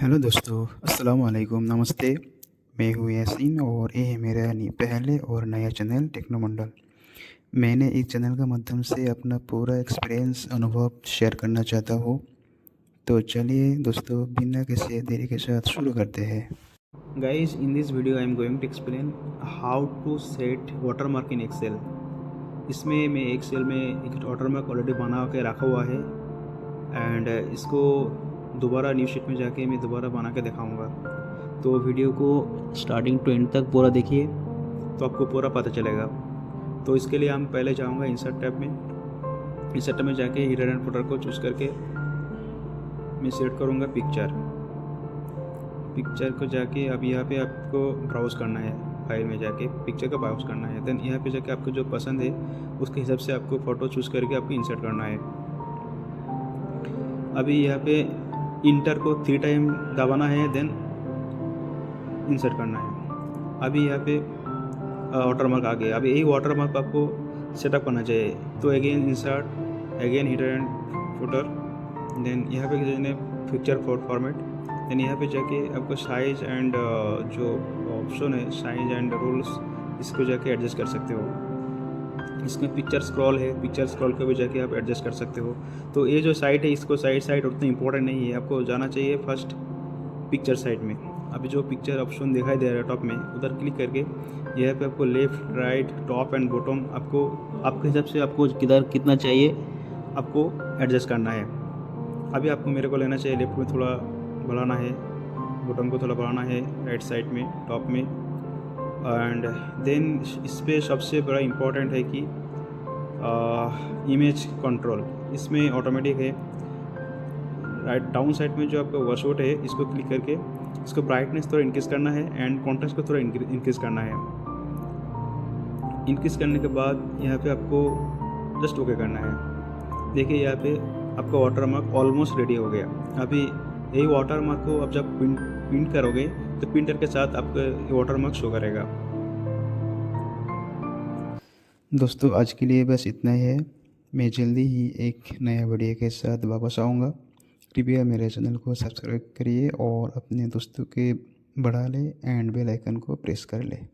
Hello दोस्तों, अस्सलाम वालेकुम, नमस्ते। मैं हूँ यासीन और ये है मेरा पहले और नया चैनल टेक्नोमंडल। मैंने इस चैनल के माध्यम से अपना पूरा एक्सपीरियंस अनुभव शेयर करना चाहता हूँ। तो चलिए दोस्तों, बिना किसी देरी के साथ शुरू करते हैं। Guys, in this video I am going to explain how to set watermark in Excel। इसमें मैं एक्सेल में एक वाटरमार्क ऑलरेडी बना के रखा हुआ है एंड इसको दोबारा न्यू शीट में जाके मैं दोबारा बना के दिखाऊंगा। तो वीडियो को स्टार्टिंग टू एंड तक पूरा देखिए तो आपको पूरा पता चलेगा। तो इसके लिए हम पहले जाऊंगा इंसर्ट टैब में। इंसर्ट टैब में जाके हीडर एंड फुटर को चूज़ करके मैं सेलेक्ट करूंगा पिक्चर को जाके अब यहाँ पे आपको ब्राउज़ करना है, फाइल में जाके पिक्चर का ब्राउज़ करना है। देन यहाँ पे जाके आपको जो पसंद है उसके हिसाब से आपको फ़ोटो चूज़ करके आपको इंसर्ट करना है। अभी यहाँ पे इंटर को 3 टाइम दबाना है, देन इंसर्ट करना है। अभी यहाँ पे वाटरमार्क आ गया। अभी यही वाटरमार्क आपको सेटअप करना चाहिए। तो again insert, again header and footer, then यहाँ पे जाने पिक्चर फॉर्मेट, देन यहाँ पे जाके आपको साइज़ एंड जो ऑप्शन है साइज़ एंड रूल्स, इसको जाके एडजस्ट कर सकते हो। इसमें पिक्चर स्क्रॉल है, पिक्चर स्क्रॉल को भी जाके आप एडजस्ट कर सकते हो। तो ये जो साइट है इसको साइड उतना इंपॉर्टेंट नहीं है, आपको जाना चाहिए फर्स्ट पिक्चर साइड में। अभी जो पिक्चर ऑप्शन दिखाई दे रहा है टॉप में, उधर क्लिक करके यहाँ पे आपको left, right, top and bottom आपको आपके हिसाब से आपको किधर कितना चाहिए आपको एडजस्ट करना है। अभी आपको मेरे को लेना चाहिए लेफ्ट में थोड़ा बढ़ाना है, बॉटम को थोड़ा बढ़ाना है, राइट साइड में, टॉप में। एंड देन इस पर सबसे बड़ा इम्पोर्टेंट है कि इमेज कंट्रोल, इसमें ऑटोमेटिक है। राइट डाउन साइड में जो आपका वर्कआउट है इसको क्लिक करके इसको ब्राइटनेस थोड़ा इंक्रीज़ करना है एंड कॉन्ट्रास्ट को थोड़ा इंक्रीज़ करना है। इंक्रीज़ करने के बाद यहाँ पे आपको जस्ट ओके करना है। देखिए यहाँ पे आपका वाटरमार्क ऑलमोस्ट रेडी हो गया। अभी यही वाटरमार्क को आप जब प्रिंट करोगे तो प्रिंटर के साथ आपका वाटरमार्क शो करेगा। दोस्तों, आज के लिए बस इतना ही है। मैं जल्दी ही एक नया वीडियो के साथ वापस आऊँगा। कृपया मेरे चैनल को सब्सक्राइब करिए और अपने दोस्तों के बढ़ा लें एंड बेल आइकन को प्रेस कर लें।